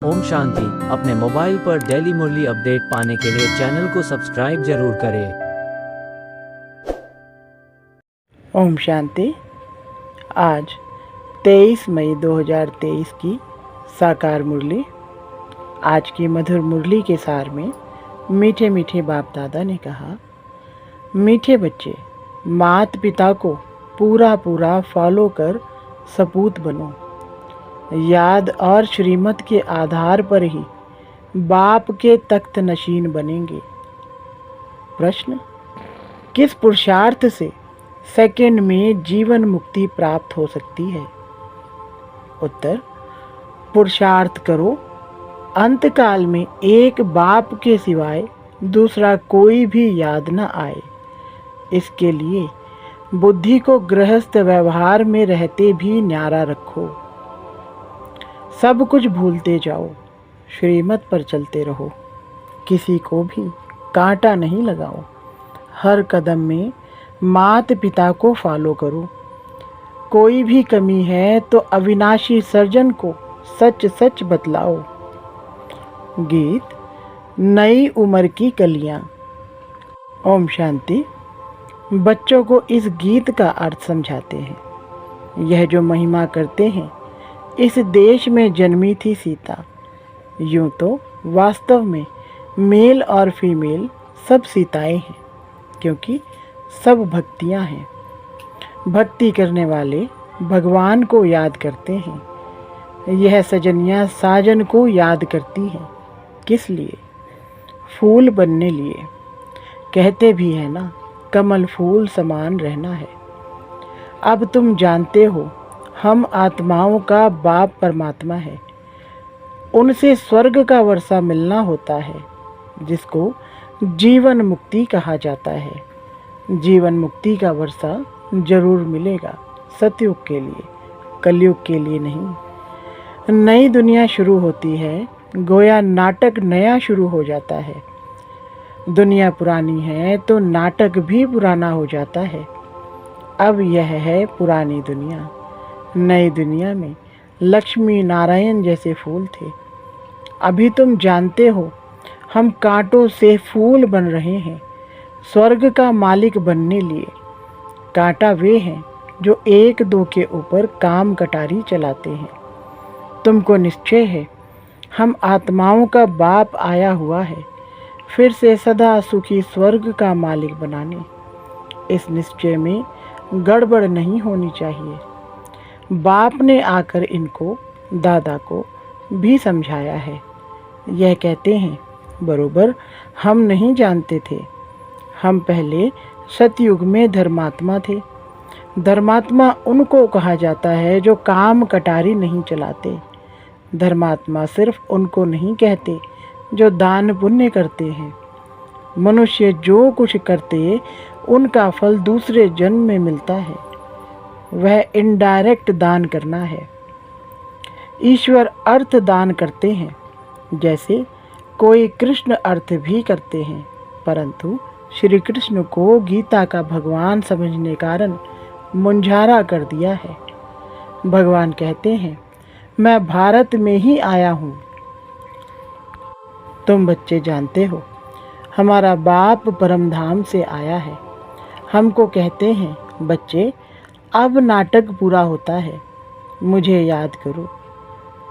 ओम शांति। अपने मोबाइल पर डेली मुरली अपडेट पाने के लिए चैनल को सब्सक्राइब जरूर करें। ओम शांति। आज 23 मई 2023 की साकार मुरली। आज की मधुर मुरली के सार में मीठे मीठे बाप दादा ने कहा, मीठे बच्चे, माता पिता को पूरा फॉलो कर सपूत बनो। याद और श्रीमत के आधार पर ही बाप के तख्त नशीन बनेंगे। प्रश्न, किस पुरुषार्थ से सेकंड में जीवन मुक्ति प्राप्त हो सकती है? उत्तर, पुरुषार्थ करो, अंतकाल में एक बाप के सिवाय दूसरा कोई भी याद न आए। इसके लिए बुद्धि को गृहस्थ व्यवहार में रहते भी न्यारा रखो। सब कुछ भूलते जाओ, श्रीमत पर चलते रहो, किसी को भी कांटा नहीं लगाओ। हर कदम में माता पिता को फॉलो करो। कोई भी कमी है तो अविनाशी सर्जन को सच सच बतलाओ। गीत, नई उम्र की कलियां। ओम शांति। बच्चों को इस गीत का अर्थ समझाते हैं। यह जो महिमा करते हैं, इस देश में जन्मी थी सीता। यूं तो वास्तव में मेल और फीमेल सब सीताएं हैं, क्योंकि सब भक्तियां हैं। भक्ति करने वाले भगवान को याद करते हैं। यह सजनियां साजन को याद करती हैं। किस लिए? फूल बनने लिए। कहते भी है ना, कमल फूल समान रहना है। अब तुम जानते हो, हम आत्माओं का बाप परमात्मा है। उनसे स्वर्ग का वर्षा मिलना होता है, जिसको जीवन मुक्ति कहा जाता है। जीवन मुक्ति का वर्षा जरूर मिलेगा, सतयुग के लिए, कलयुग के लिए नहीं। नई दुनिया शुरू होती है, गोया नाटक नया शुरू हो जाता है। दुनिया पुरानी है तो नाटक भी पुराना हो जाता है। अब यह है पुरानी दुनिया। नई दुनिया में लक्ष्मी नारायण जैसे फूल थे। अभी तुम जानते हो, हम कांटों से फूल बन रहे हैं, स्वर्ग का मालिक बनने लिए। कांटा वे हैं जो एक दो के ऊपर काम कटारी चलाते हैं। तुमको निश्चय है, हम आत्माओं का बाप आया हुआ है, फिर से सदा सुखी स्वर्ग का मालिक बनाने। इस निश्चय में गड़बड़ नहीं होनी चाहिए। बाप ने आकर इनको, दादा को भी समझाया है। यह कहते हैं, बरोबर हम नहीं जानते थे। हम पहले सतयुग में धर्मात्मा थे। धर्मात्मा उनको कहा जाता है जो काम कटारी नहीं चलाते। धर्मात्मा सिर्फ उनको नहीं कहते जो दान पुण्य करते हैं। मनुष्य जो कुछ करते, उनका फल दूसरे जन्म में मिलता है। वह इनडायरेक्ट दान करना है। ईश्वर अर्थ दान करते हैं, जैसे कोई कृष्ण अर्थ भी करते हैं, परंतु श्री कृष्ण को गीता का भगवान समझने कारण मुंझारा कर दिया है। भगवान कहते हैं, मैं भारत में ही आया हूँ। तुम बच्चे जानते हो, हमारा बाप परमधाम से आया है। हमको कहते हैं, बच्चे अब नाटक पूरा होता है, मुझे याद करो।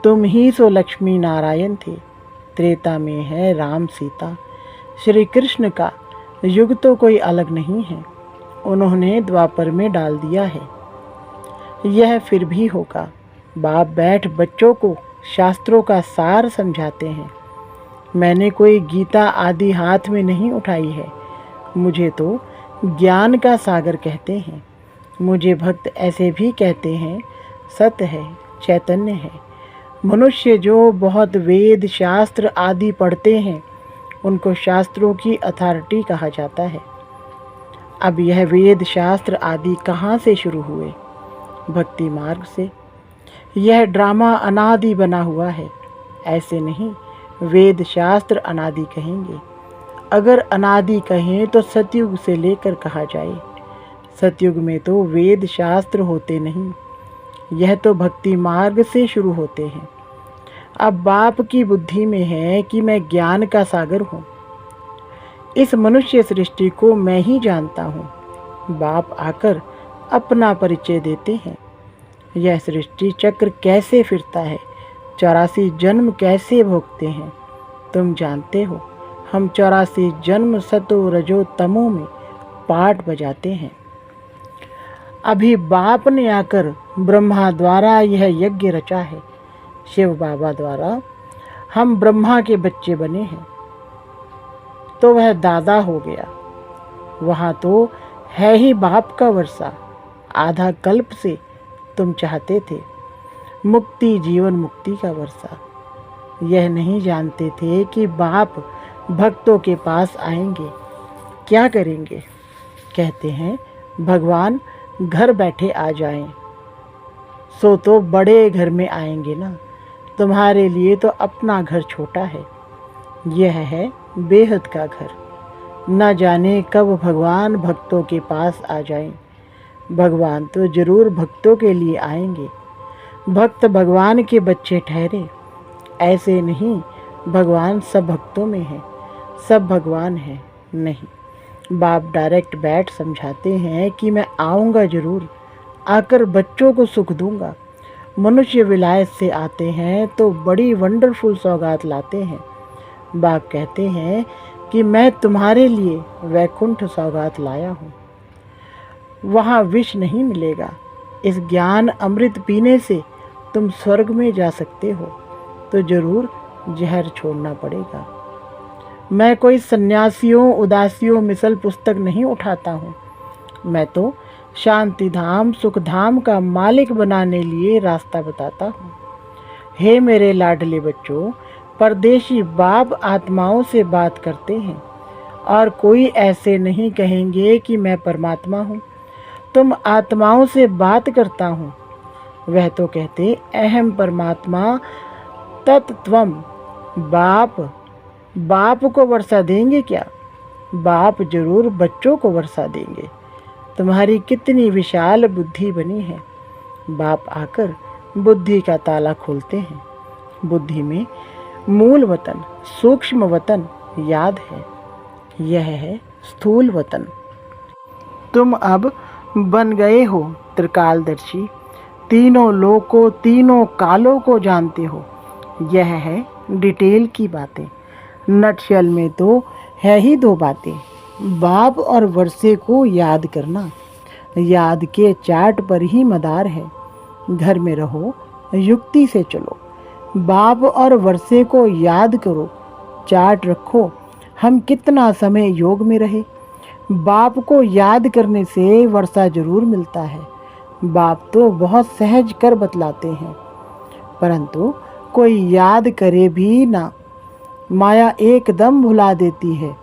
तुम ही सो लक्ष्मी नारायण थे। त्रेता में है राम सीता। श्री कृष्ण का युग तो कोई अलग नहीं है, उन्होंने द्वापर में डाल दिया है। यह फिर भी होगा। बाप बैठ बच्चों को शास्त्रों का सार समझाते हैं। मैंने कोई गीता आदि हाथ में नहीं उठाई है। मुझे तो ज्ञान का सागर कहते हैं। मुझे भक्त ऐसे भी कहते हैं, सत्य है, चैतन्य है। मनुष्य जो बहुत वेद शास्त्र आदि पढ़ते हैं, उनको शास्त्रों की अथॉरिटी कहा जाता है। अब यह वेद शास्त्र आदि कहाँ से शुरू हुए? भक्ति मार्ग से। यह ड्रामा अनादि बना हुआ है। ऐसे नहीं, वेद शास्त्र अनादि कहेंगे। अगर अनादि कहें तो सतयुग से लेकर कहा जाए। सतयुग में तो वेद शास्त्र होते नहीं, यह तो भक्ति मार्ग से शुरू होते हैं। अब बाप की बुद्धि में है कि मैं ज्ञान का सागर हूँ, इस मनुष्य सृष्टि को मैं ही जानता हूँ। बाप आकर अपना परिचय देते हैं। यह सृष्टि चक्र कैसे फिरता है, 84 जन्म कैसे भोगते हैं तुम जानते हो। हम 84 जन्म सतो रजो तमो में पाठ बजाते हैं। अभी बाप ने आकर ब्रह्मा द्वारा यह यज्ञ रचा है। शिव बाबा द्वारा हम ब्रह्मा के बच्चे बने हैं, तो वह दादा हो गया। वहाँ तो है ही बाप का वर्षा। आधा कल्प से तुम चाहते थे मुक्ति, जीवन मुक्ति का वर्षा। यह नहीं जानते थे कि बाप भक्तों के पास आएंगे, क्या करेंगे। कहते हैं भगवान घर बैठे आ जाएं, सो तो बड़े घर में आएंगे ना। तुम्हारे लिए तो अपना घर छोटा है, यह है बेहद का घर। न जाने कब भगवान भक्तों के पास आ जाएं। भगवान तो जरूर भक्तों के लिए आएंगे। भक्त भगवान के बच्चे ठहरे, ऐसे नहीं भगवान सब भक्तों में है, सब भगवान है नहीं। बाप डायरेक्ट बैठ समझाते हैं कि मैं आऊँगा जरूर, आकर बच्चों को सुख दूंगा। मनुष्य विलायत से आते हैं तो बड़ी वंडरफुल सौगात लाते हैं। बाप कहते हैं कि मैं तुम्हारे लिए वैकुंठ सौगात लाया हूँ। वहाँ विष नहीं मिलेगा। इस ज्ञान अमृत पीने से तुम स्वर्ग में जा सकते हो, तो जरूर जहर छोड़ना पड़ेगा। मैं कोई सन्यासियों उदासियों मिसल पुस्तक नहीं उठाता हूँ। मैं तो शांति धाम सुख धाम का मालिक बनाने लिए रास्ता बताता हूँ। हे मेरे लाडले बच्चों, परदेशी बाप आत्माओं से बात करते हैं और कोई ऐसे नहीं कहेंगे कि मैं परमात्मा हूँ। तुम आत्माओं से बात करता हूँ, वह तो कहते अहम परमात्मा तत्त्वम। बाप को वर्षा देंगे क्या? बाप जरूर बच्चों को वर्षा देंगे। तुम्हारी कितनी विशाल बुद्धि बनी है। बाप आकर बुद्धि का ताला खोलते हैं। बुद्धि में मूल वतन, सूक्ष्म वतन याद है, यह है स्थूल वतन। तुम अब बन गए हो त्रिकालदर्शी, तीनों लोकों तीनों कालों को जानते हो। यह है डिटेल की बातें। नटशल में तो है ही दो बातें, बाप और वर्षे को याद करना। याद के चार्ट पर ही मदार है। घर में रहो, युक्ति से चलो। बाप और वर्षे को याद करो, चार्ट रखो हम कितना समय योग में रहे। बाप को याद करने से वर्षा जरूर मिलता है। बाप तो बहुत सहज कर बतलाते हैं, परंतु कोई याद करे भी ना, माया एकदम भुला देती है।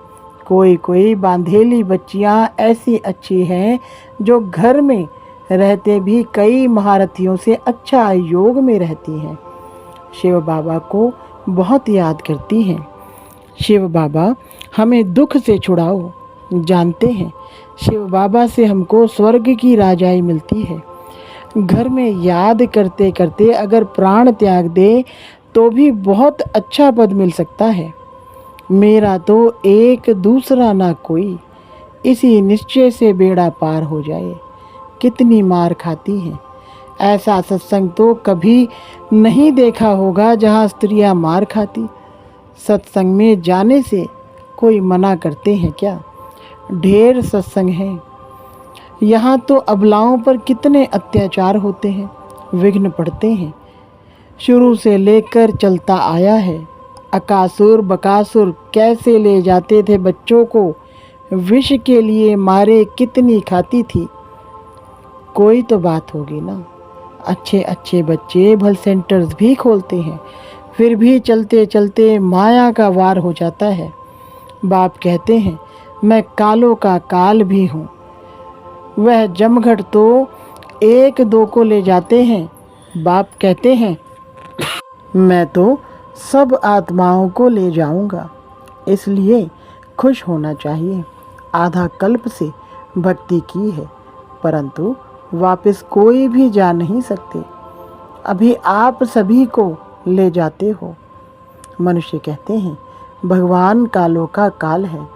कोई बांधेली बच्चियां ऐसी अच्छी हैं जो घर में रहते भी कई महारथियों से अच्छा योग में रहती हैं। शिव बाबा को बहुत याद करती हैं। शिव बाबा हमें दुख से छुड़ाओ। जानते हैं शिव बाबा से हमको स्वर्ग की राजाई मिलती है। घर में याद करते करते अगर प्राण त्याग दे तो भी बहुत अच्छा पद मिल सकता है। मेरा तो एक दूसरा ना कोई, इसी निश्चय से बेड़ा पार हो जाए। कितनी मार खाती हैं। ऐसा सत्संग तो कभी नहीं देखा होगा जहाँ स्त्रियाँ मार खाती। सत्संग में जाने से कोई मना करते हैं क्या? ढेर सत्संग हैं। यहाँ तो अबलाओं पर कितने अत्याचार होते हैं, विघ्न पड़ते हैं। शुरू से लेकर चलता आया है। अकासुर बकासुर कैसे ले जाते थे बच्चों को, विष के लिए मारे कितनी खाती थी। कोई तो बात होगी ना। अच्छे अच्छे बच्चे भल सेंटर्स भी खोलते हैं, फिर भी चलते चलते माया का वार हो जाता है। बाप कहते हैं मैं कालों का काल भी हूँ। वह जमघट तो एक दो को ले जाते हैं। बाप कहते हैं मैं तो सब आत्माओं को ले जाऊंगा। इसलिए खुश होना चाहिए। आधा कल्प से भक्ति की है, परंतु वापस कोई भी जा नहीं सकते। अभी आप सभी को ले जाते हो। मनुष्य कहते हैं भगवान कालों का काल है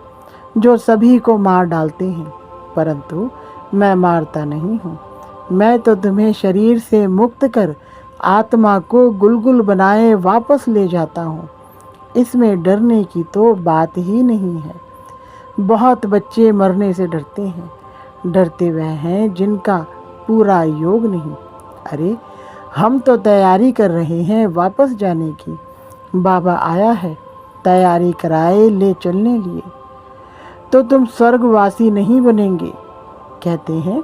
जो सभी को मार डालते हैं, परंतु मैं मारता नहीं हूँ। मैं तो तुम्हें शरीर से मुक्त कर आत्मा को गुलगुल बनाए वापस ले जाता हूँ। इसमें डरने की तो बात ही नहीं है। बहुत बच्चे मरने से डरते हैं। डरते वह हैं जिनका पूरा योग नहीं। अरे हम तो तैयारी कर रहे हैं वापस जाने की। बाबा आया है तैयारी कराए ले चलने लिए। तो तुम स्वर्गवासी नहीं बनेंगे। कहते हैं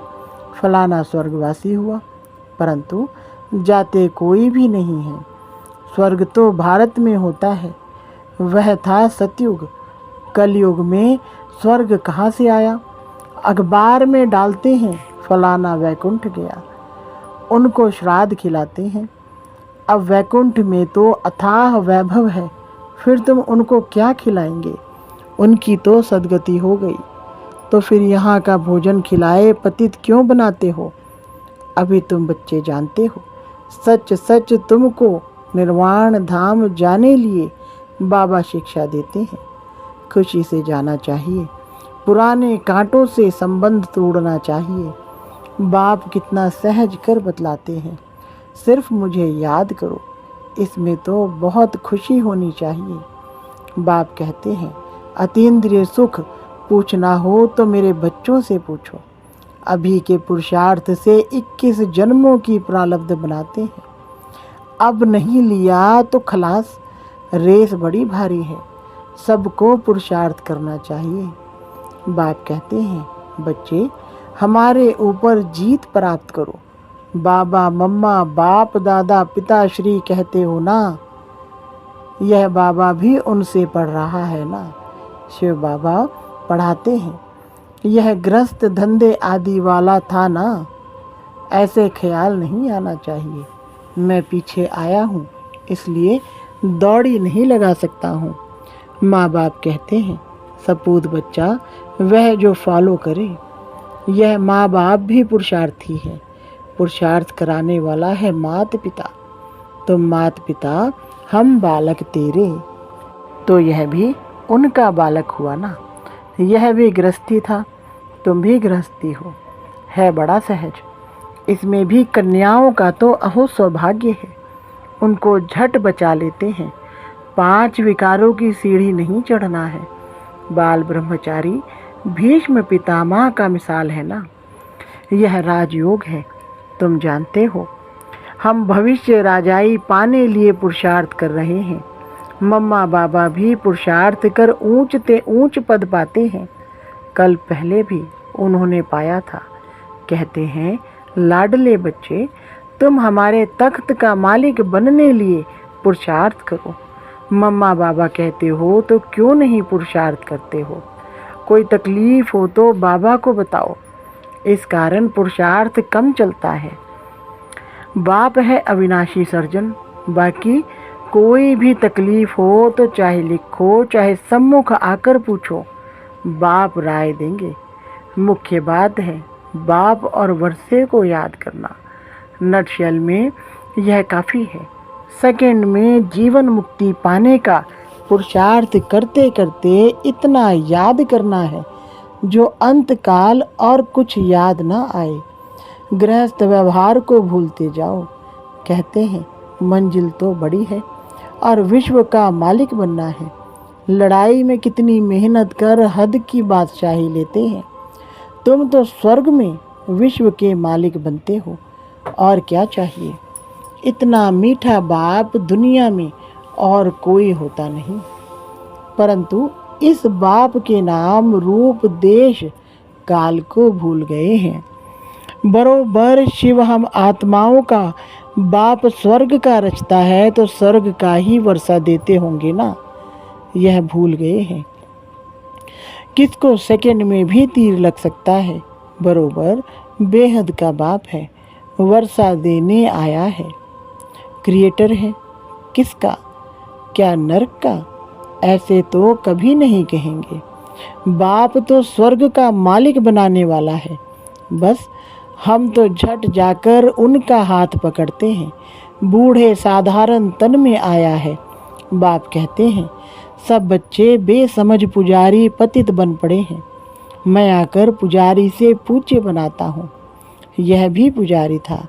फलाना स्वर्गवासी हुआ, परंतु जाते कोई भी नहीं है। स्वर्ग तो भारत में होता है। वह था सतयुग। कलयुग में स्वर्ग कहाँ से आया? अखबार में डालते हैं फलाना वैकुंठ गया, उनको श्राद्ध खिलाते हैं। अब वैकुंठ में तो अथाह वैभव है, फिर तुम उनको क्या खिलाएंगे? उनकी तो सदगति हो गई, तो फिर यहाँ का भोजन खिलाए पतित क्यों बनाते हो? अभी तुम बच्चे जानते हो, सच सच तुमको निर्वाण धाम जाने लिए बाबा शिक्षा देते हैं। खुशी से जाना चाहिए, पुराने कांटों से संबंध तोड़ना चाहिए। बाप कितना सहज कर बतलाते हैं, सिर्फ मुझे याद करो। इसमें तो बहुत खुशी होनी चाहिए। बाप कहते हैं अतीन्द्रिय सुख पूछना हो तो मेरे बच्चों से पूछो। अभी के पुरुषार्थ से 21 जन्मों की प्रारब्ध बनाते हैं। अब नहीं लिया तो खलास। रेस बड़ी भारी है, सबको पुरुषार्थ करना चाहिए। बाप कहते हैं बच्चे हमारे ऊपर जीत प्राप्त करो। बाबा मम्मा बाप दादा पिताश्री कहते हो ना, यह बाबा भी उनसे पढ़ रहा है ना। शिव बाबा पढ़ाते हैं यह ग्रस्त धंधे आदि वाला था ना। ऐसे ख्याल नहीं आना चाहिए। मैं पीछे आया हूँ इसलिए दौड़ी नहीं लगा सकता हूँ। माँ बाप कहते हैं सपूत बच्चा वह जो फॉलो करे। यह माँ बाप भी पुरुषार्थी है। पुरुषार्थ कराने वाला है माता पिता। तुम माता पिता, हम बालक तेरे। तो यह भी उनका बालक हुआ ना। यह भी गृहस्थी था, तुम भी गृहस्थी हो। है बड़ा सहज। इसमें भी कन्याओं का तो अहो सौभाग्य है। उनको झट बचा लेते हैं। 5 विकारों की सीढ़ी नहीं चढ़ना है। बाल ब्रह्मचारी भीष्म पितामह का मिसाल है ना। यह राजयोग है, तुम जानते हो। हम भविष्य राजाई पाने लिए पुरुषार्थ कर रहे हैं। मम्मा बाबा भी पुरुषार्थ कर ऊंचते ऊंच पद पाते हैं। कल पहले भी उन्होंने पाया था। कहते हैं लाडले बच्चे तुम हमारे तख्त का मालिक बनने लिए पुरुषार्थ करो। मम्मा बाबा कहते हो तो क्यों नहीं पुरुषार्थ करते हो? कोई तकलीफ हो तो बाबा को बताओ। इस कारण पुरुषार्थ कम चलता है। बाप है अविनाशी सर्जन। बाकी कोई भी तकलीफ हो तो चाहे लिखो चाहे सम्मुख आकर पूछो, बाप राय देंगे। मुख्य बात है बाप और वर्षे को याद करना। नटशेल में यह काफ़ी है। सेकंड में जीवन मुक्ति पाने का पुरुषार्थ करते करते इतना याद करना है जो अंत काल और कुछ याद ना आए। गृहस्थ व्यवहार को भूलते जाओ। कहते हैं मंजिल तो बड़ी है और विश्व का मालिक बनना है। लड़ाई में कितनी मेहनत कर हद की बादशाही लेते हैं। तुम तो स्वर्ग में विश्व के मालिक बनते हो, और क्या चाहिए? इतना मीठा बाप दुनिया में और कोई होता नहीं। परंतु इस बाप के नाम रूप देश काल को भूल गए हैं। बरोबर शिव हम आत्माओं का बाप स्वर्ग का रचता है तो स्वर्ग का ही वर्षा देते होंगे ना। यह भूल गए हैं। किसको सेकंड में भी तीर लग सकता है। बरोबर बेहद का बाप है, वर्षा देने आया है। क्रिएटर है किसका? क्या नरक का? ऐसे तो कभी नहीं कहेंगे। बाप तो स्वर्ग का मालिक बनाने वाला है। बस हम तो झट जाकर उनका हाथ पकड़ते हैं। बूढ़े साधारण तन में आया है। बाप कहते हैं, सब बच्चे बेसमझ पुजारी पतित बन पड़े हैं। मैं आकर पुजारी से पूज्य बनाता हूँ। यह भी पुजारी था,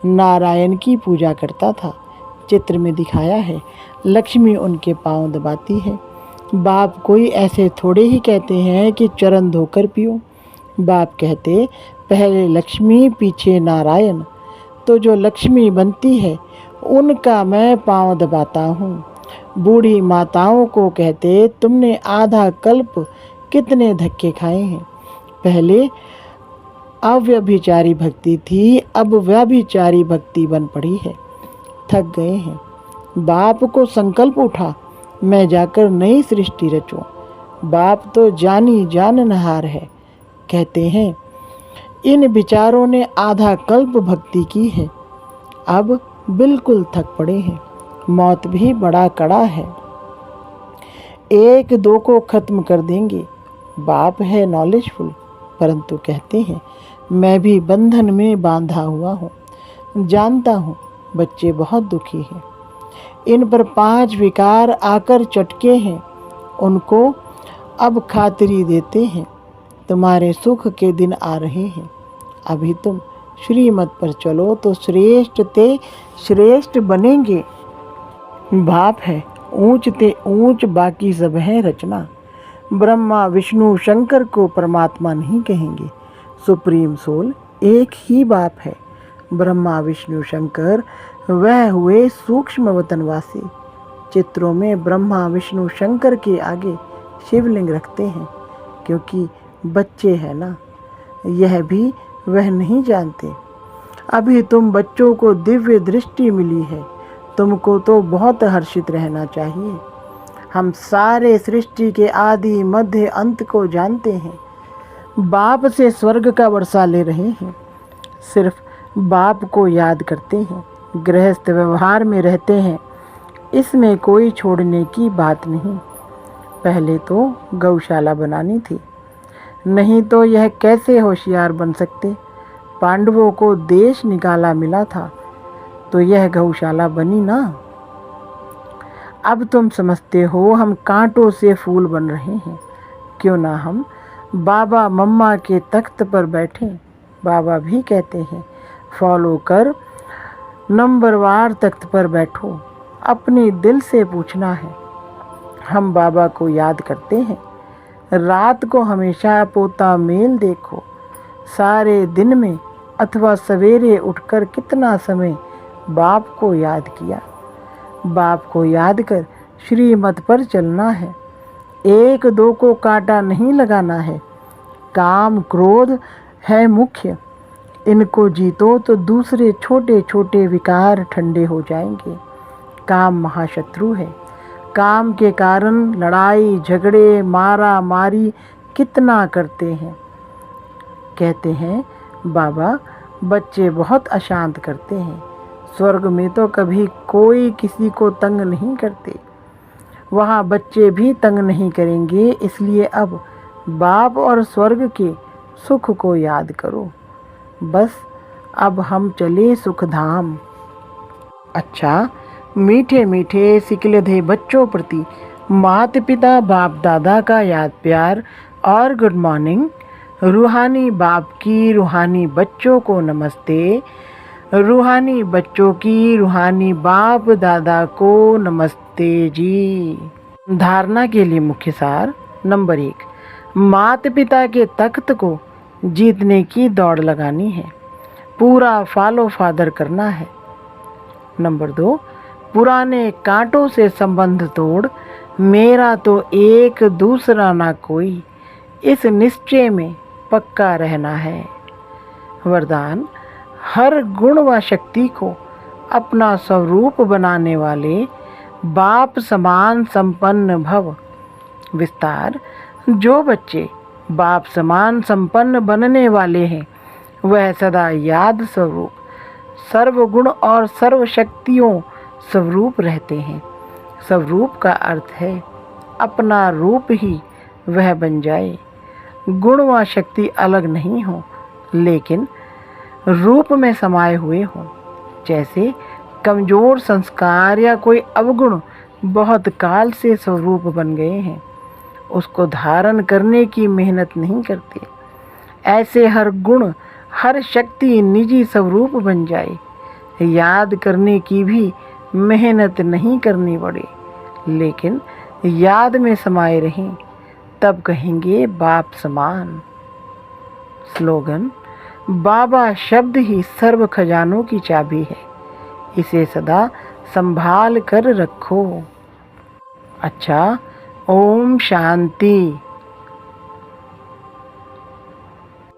नारायण की पूजा करता था। चित्र में दिखाया है, लक्ष्मी उनके पांव दबाती है। बाप कोई ऐसे थोड़े ही कहते हैं कि चरण धोकर पियो। बाप कहते, पहले लक्ष्मी पीछे नारायण। तो जो लक्ष्मी बनती है उनका मैं पांव दबाता हूँ। बूढ़ी माताओं को कहते, तुमने आधा कल्प कितने धक्के खाए हैं। पहले अव्यभिचारी भक्ति थी, अब व्यभिचारी भक्ति बन पड़ी है। थक गए हैं। बाप को संकल्प उठा, मैं जाकर नई सृष्टि रचूं। बाप तो जानी जाननहार है। कहते हैं, इन विचारों ने आधा कल्प भक्ति की है, अब बिल्कुल थक पड़े हैं। मौत भी बड़ा कड़ा है, एक दो को खत्म कर देंगे। बाप है नॉलेजफुल, परंतु कहते हैं, मैं भी बंधन में बांधा हुआ हूँ। जानता हूँ बच्चे बहुत दुखी हैं। इन पर 5 विकार आकर चटके हैं, उनको अब खातिरी देते हैं। तुम्हारे सुख के दिन आ रहे हैं। अभी तुम श्रीमत पर चलो तो श्रेष्ठ ते श्रेष्ठ बनेंगे। बाप है ऊंच ते ऊंच, बाकी सब है रचना। ब्रह्मा विष्णु शंकर को परमात्मा नहीं कहेंगे। सुप्रीम सोल एक ही बाप है। ब्रह्मा विष्णु शंकर वह हुए सूक्ष्म वतनवासी। चित्रों में ब्रह्मा विष्णु शंकर के आगे शिवलिंग रखते हैं, क्योंकि बच्चे हैं ना, यह भी वह नहीं जानते। अभी तुम बच्चों को दिव्य दृष्टि मिली है, तुमको तो बहुत हर्षित रहना चाहिए। हम सारे सृष्टि के आदि मध्य अंत को जानते हैं। बाप से स्वर्ग का वर्षा ले रहे हैं। सिर्फ बाप को याद करते हैं, गृहस्थ व्यवहार में रहते हैं, इसमें कोई छोड़ने की बात नहीं। पहले तो गौशाला बनानी थी, नहीं तो यह कैसे होशियार बन सकते। पांडवों को देश निकाला मिला था, तो यह गौशाला बनी ना। अब तुम समझते हो हम कांटों से फूल बन रहे हैं। क्यों ना हम बाबा मम्मा के तख्त पर बैठें। बाबा भी कहते हैं, फॉलो कर, नंबरवार तख्त पर बैठो। अपने दिल से पूछना है। हम बाबा को याद करते हैं। रात को हमेशा पोता मेल देखो। सारे दिन में अथवा सवेरे उठकर कितना समय बाप को याद किया। बाप को याद कर श्रीमत पर चलना है। एक दो को कांटा नहीं लगाना है। काम क्रोध है मुख्य, इनको जीतो तो दूसरे छोटे छोटे विकार ठंडे हो जाएंगे। काम महाशत्रु है। काम के कारण लड़ाई झगड़े मारा मारी कितना करते हैं। कहते हैं बाबा बच्चे बहुत अशांत करते हैं। स्वर्ग में तो कभी कोई किसी को तंग नहीं करते, वहाँ बच्चे भी तंग नहीं करेंगे। इसलिए अब बाप और स्वर्ग के सुख को याद करो। बस अब हम चले सुखधाम। अच्छा, मीठे मीठे सिकलधे बच्चों प्रति माता पिता बाप दादा का याद प्यार और गुड मॉर्निंग। रूहानी बाप की रूहानी बच्चों को नमस्ते। रूहानी बच्चों की रूहानी बाप दादा को नमस्ते जी। धारणा के लिए मुख्य सार। नंबर 1, माता पिता के तख्त को जीतने की दौड़ लगानी है, पूरा फॉलो फादर करना है। नंबर 2, पुराने कांटों से संबंध तोड़, मेरा तो एक दूसरा ना कोई, इस निश्चय में पक्का रहना है। वरदान, हर गुण व शक्ति को अपना स्वरूप बनाने वाले बाप समान संपन्न भव। विस्तार, जो बच्चे बाप समान संपन्न बनने वाले हैं वह सदा याद स्वरूप सर्वगुण और सर्व शक्तियों स्वरूप रहते हैं। स्वरूप का अर्थ है अपना रूप ही वह बन जाए। गुण व शक्ति अलग नहीं हो, लेकिन रूप में समाये हुए हों। जैसे कमज़ोर संस्कार या कोई अवगुण बहुत काल से स्वरूप बन गए हैं, उसको धारण करने की मेहनत नहीं करते। ऐसे हर गुण, हर शक्ति निजी स्वरूप बन जाए, याद करने की भी मेहनत नहीं करनी पड़े, लेकिन याद में समाये रहें, तब कहेंगे बाप समान। स्लोगन: बाबा शब्द ही सर्व खजानों की चाबी है, इसे सदा संभाल कर रखो। अच्छा, ओम शांति।